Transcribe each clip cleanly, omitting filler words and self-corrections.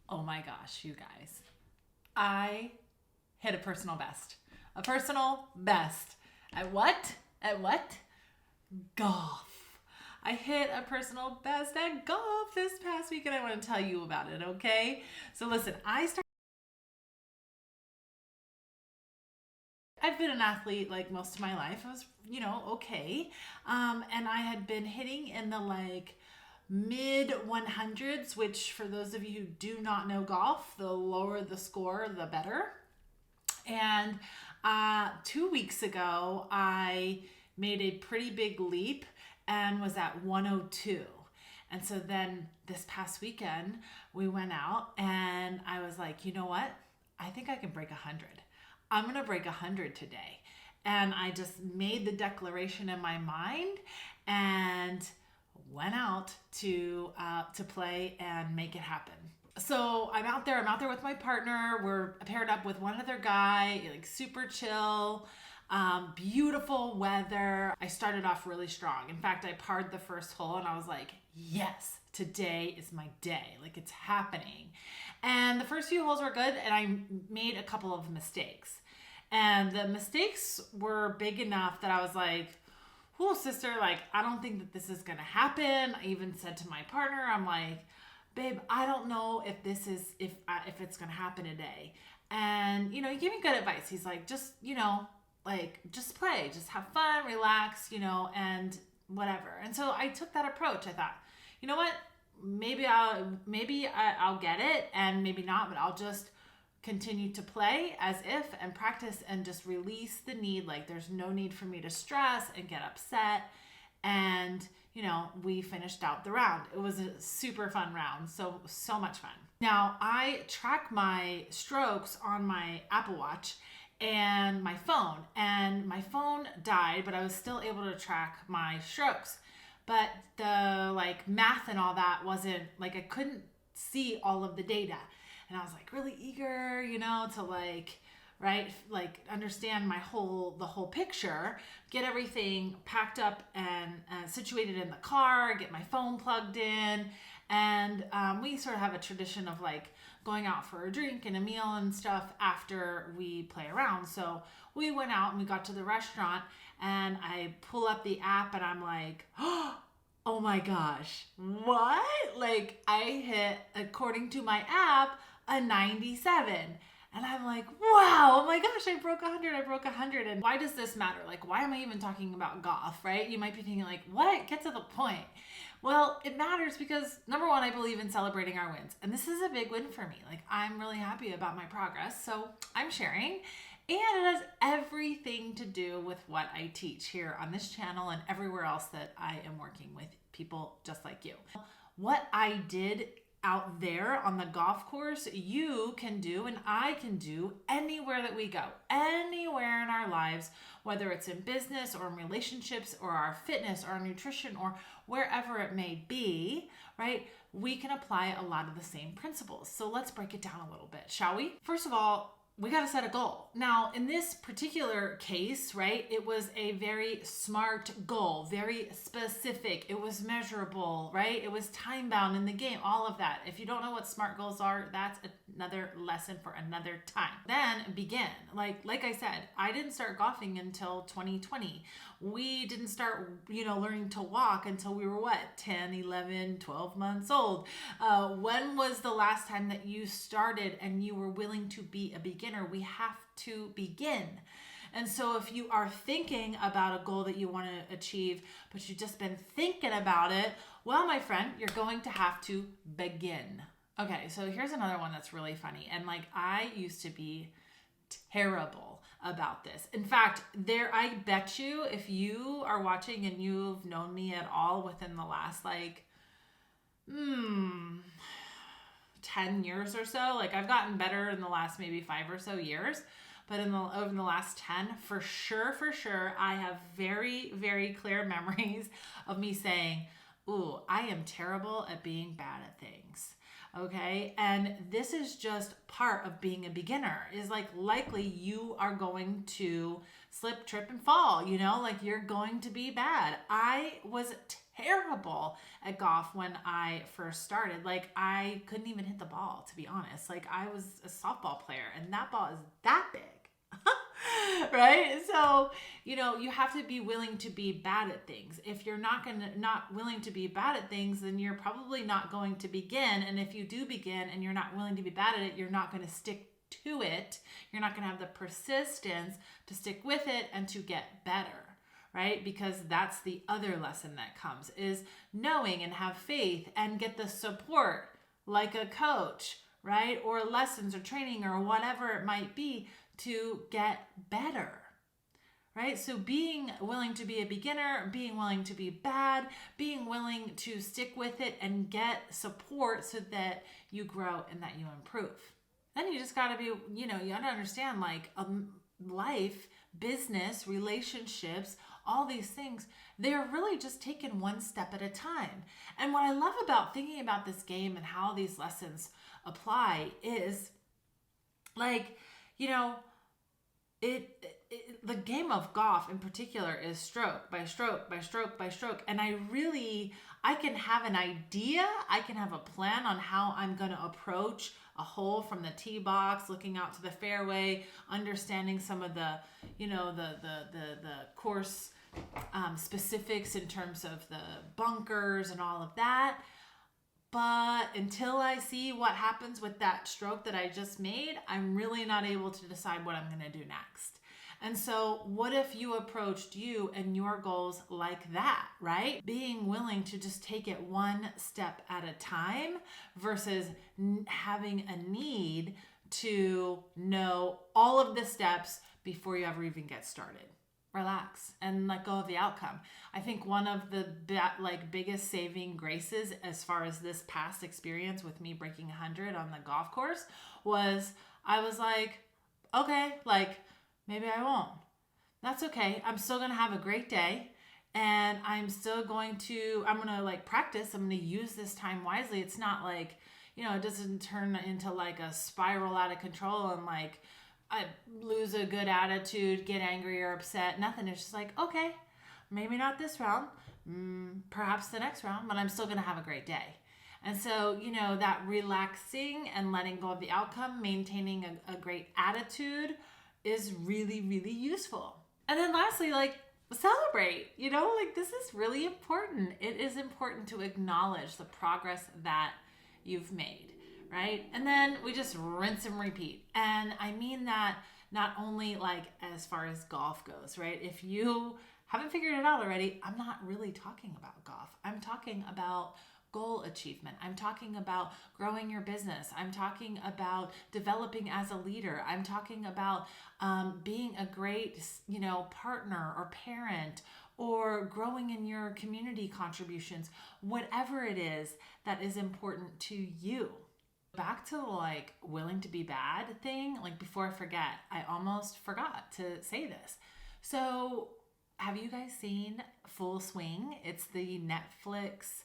Oh my gosh, you guys. I hit a personal best. A personal best. At what? At what? Golf. I hit a personal best at golf this past week and I want to tell you about it, okay? So listen, I've been an athlete like most of my life. I was, okay. And I had been hitting in the mid 100s, which for those of you who do not know golf, the lower the score, the better. And 2 weeks ago, I made a pretty big leap and was at 102. And so then this past weekend, we went out and I was like, you know what? I think I can break 100. I'm going to break 100 today. And I just made the declaration in my mind and went out to play and make it happen. So I'm out there. I'm out there with my partner. We're paired up with one other guy, like super chill, beautiful weather. I started off really strong. In fact, I parred the first hole and I was like, yes, today is my day. Like it's happening. And the first few holes were good and I made a couple of mistakes. And the mistakes were big enough that I was like, "Whoa, sister, like, I don't think that this is going to happen." I even said to my partner, I'm like, "Babe, I don't know if this is, if it's going to happen today." And, he gave me good advice. He's like, just, just play, just have fun, relax, and whatever. And so I took that approach. I thought, you know what? Maybe I'll get it and maybe not, but I'll just continue to play as if and practice and just release the need. Like there's no need for me to stress and get upset. And, we finished out the round. It was a super fun round. So much fun. Now I track my strokes on my Apple Watch and my phone died, but I was still able to track my strokes. But the math and all that wasn't I couldn't see all of the data. And I was really eager, to understand the whole picture, get everything packed up and situated in the car, get my phone plugged in. And we sort of have a tradition of going out for a drink and a meal and stuff after we play around. So we went out and we got to the restaurant and I pull up the app and I'm like, oh my gosh, what? I hit, according to my app, a 97. And I'm like, wow, oh my gosh, I broke 100, I broke 100. And why does this matter? Why am I even talking about golf, right? You might be thinking what? Get to the point. Well, it matters because number one, I believe in celebrating our wins. And this is a big win for me. I'm really happy about my progress. So I'm sharing. And it has everything to do with what I teach here on this channel and everywhere else that I am working with people just like you. What I did out there on the golf course, you can do and I can do anywhere that we go, anywhere in our lives, whether it's in business or in relationships or our fitness or our nutrition or wherever it may be, right? We can apply a lot of the same principles. So let's break it down a little bit, shall we? First of all, we got to set a goal. Now, in this particular case, right, it was a very smart goal, very specific. It was measurable, right? It was time bound in the game, all of that. If you don't know what SMART goals are, that's another lesson for another time. Then begin. Like I said, I didn't start golfing until 2020. We didn't start, learning to walk until we were 10, 11, 12 months old. When was the last time that you started and you were willing to be a beginner? We have to begin. And so if you are thinking about a goal that you want to achieve, but you've just been thinking about it, well, my friend, you're going to have to begin. Okay, so here's another one that's really funny. And I used to be terrible about this. In fact, I bet you if you are watching and you've known me at all within the last 10 years or so, I've gotten better in the last maybe 5 or so years, but over the last 10, for sure, I have very, very clear memories of me saying, "Ooh, I am terrible at being bad at things." Okay. And this is just part of being a beginner is likely you are going to slip, trip, and fall, you're going to be bad. I was terrible at golf when I first started. Like, I couldn't even hit the ball, to be honest. Like, I was a softball player and that ball is that big. Right? So, you have to be willing to be bad at things. If you're not willing to be bad at things, then you're probably not going to begin. And if you do begin and you're not willing to be bad at it, you're not going to stick to it. You're not going to have the persistence to stick with it and to get better, right? Because that's the other lesson that comes, is knowing and have faith and get the support like a coach, right? Or lessons or training or whatever it might be to get better, right? So being willing to be a beginner, being willing to be bad, being willing to stick with it and get support so that you grow and that you improve. Then you just got to be, you got to understand, like, life, business, relationships, all these things, they're really just taken one step at a time. And what I love about thinking about this game and how these lessons apply is, like, the game of golf in particular is stroke by stroke by stroke by stroke. And I can have an idea, I can have a plan on how I'm going to approach a hole from the tee box, looking out to the fairway, understanding some of the, the course specifics in terms of the bunkers and all of that. But until I see what happens with that stroke that I just made, I'm really not able to decide what I'm going to do next. And so what if you approached you and your goals like that, right? Being willing to just take it one step at a time versus having a need to know all of the steps before you ever even get started. Relax and let go of the outcome. I think one of the biggest saving graces as far as this past experience with me breaking 100 on the golf course was, I was like, okay, like, maybe I won't. That's okay. I'm still going to have a great day. And I'm going to practice. I'm going to use this time wisely. It's not like, it doesn't turn into like a spiral out of control and like, I lose a good attitude, get angry or upset, nothing. It's just like, okay, maybe not this round, perhaps the next round, but I'm still going to have a great day. And so, that relaxing and letting go of the outcome, maintaining a great attitude is really, really useful. And then lastly, celebrate, this is really important. It is important to acknowledge the progress that you've made. Right? And then we just rinse and repeat. And I mean that not only as far as golf goes, right? If you haven't figured it out already, I'm not really talking about golf. I'm talking about goal achievement. I'm talking about growing your business. I'm talking about developing as a leader. I'm talking about being a great, partner or parent, or growing in your community contributions, whatever it is that is important to you. Back to the willing to be bad thing, before I forget, I almost forgot to say this. So have you guys seen Full Swing? It's the Netflix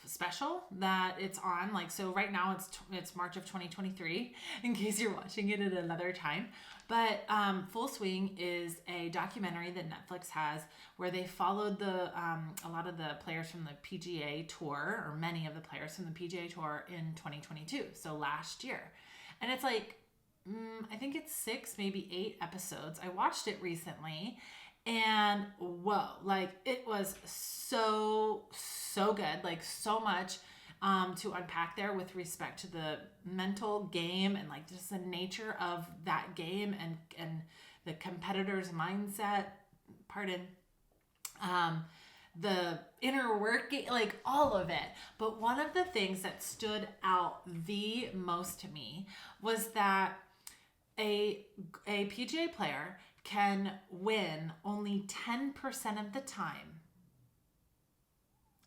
special that it's on. So right now it's March of 2023 in case you're watching it at another time. But Full Swing is a documentary that Netflix has where they followed a lot of the players from the PGA Tour, or many of the players from the PGA Tour in 2022, so last year. And it's I think it's 6, maybe 8 episodes. I watched it recently, and whoa, it was so good, so much to unpack there with respect to the mental game and just the nature of that game and the competitor's mindset, the inner working, all of it. But one of the things that stood out the most to me was that a PGA player can win only 10% of the time.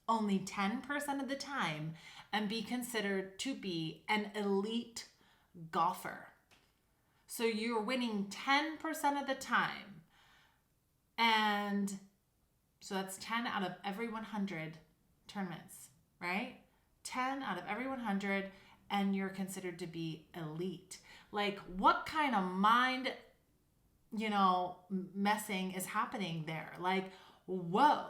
Only 10% of the time, and be considered to be an elite golfer. So you're winning 10% of the time. And so that's 10 out of every 100 tournaments, right? 10 out of every 100, and you're considered to be elite. What kind of mind, messing is happening there? Whoa.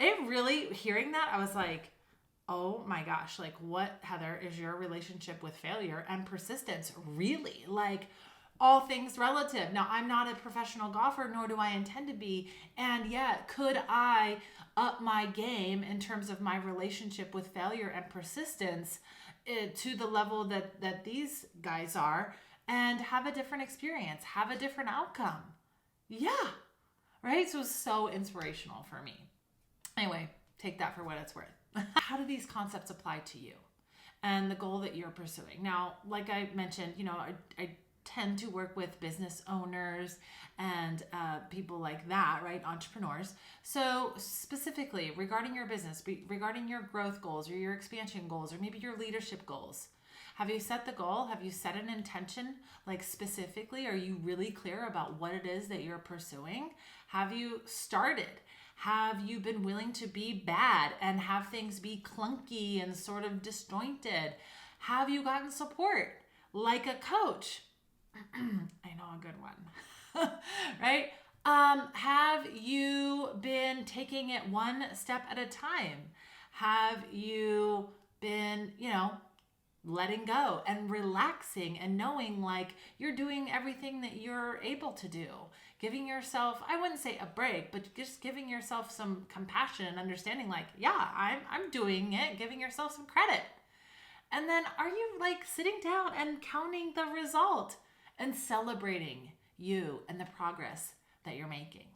it really, hearing that, I was like, oh my gosh, like what, Heather, is your relationship with failure and persistence really? Like, all things relative. Now, I'm not a professional golfer, nor do I intend to be. And yet, could I up my game in terms of my relationship with failure and persistence to the level that these guys are and have a different experience, have a different outcome? Yeah, right? So it's so inspirational for me. Anyway, take that for what it's worth. How do these concepts apply to you and the goal that you're pursuing? Now, like I mentioned, I tend to work with business owners and people like that, right? Entrepreneurs. So specifically regarding your business, regarding your growth goals or your expansion goals, or maybe your leadership goals, have you set the goal? Have you set an intention? Like specifically, are you really clear about what it is that you're pursuing? Have you started? Have you been willing to be bad and have things be clunky and sort of disjointed? Have you gotten support like a coach? I know a good one, right? Have you been taking it one step at a time? Have you been, letting go and relaxing and knowing like you're doing everything that you're able to do? Giving yourself, I wouldn't say a break, but just giving yourself some compassion and understanding like, yeah, I'm doing it, giving yourself some credit. And then are you like sitting down and counting the result and celebrating you and the progress that you're making?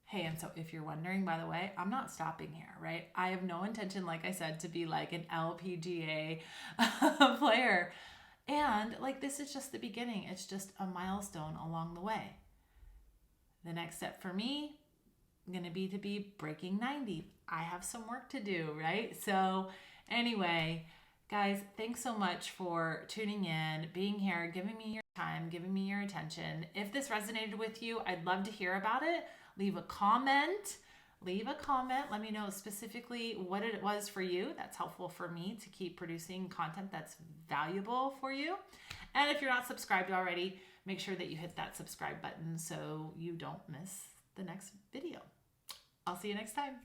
Hey, and so if you're wondering, by the way, I'm not stopping here, right? I have no intention, like I said, to be like an LPGA player. And like, this is just the beginning. It's just a milestone along the way. The next step for me is going to be breaking 90. I have some work to do, right? So anyway, guys, thanks so much for tuning in, being here, giving me your time, giving me your attention. If this resonated with you, I'd love to hear about it. Leave a comment. Let me know specifically what it was for you. That's helpful for me to keep producing content that's valuable for you. And if you're not subscribed already, make sure that you hit that subscribe button so you don't miss the next video. I'll see you next time.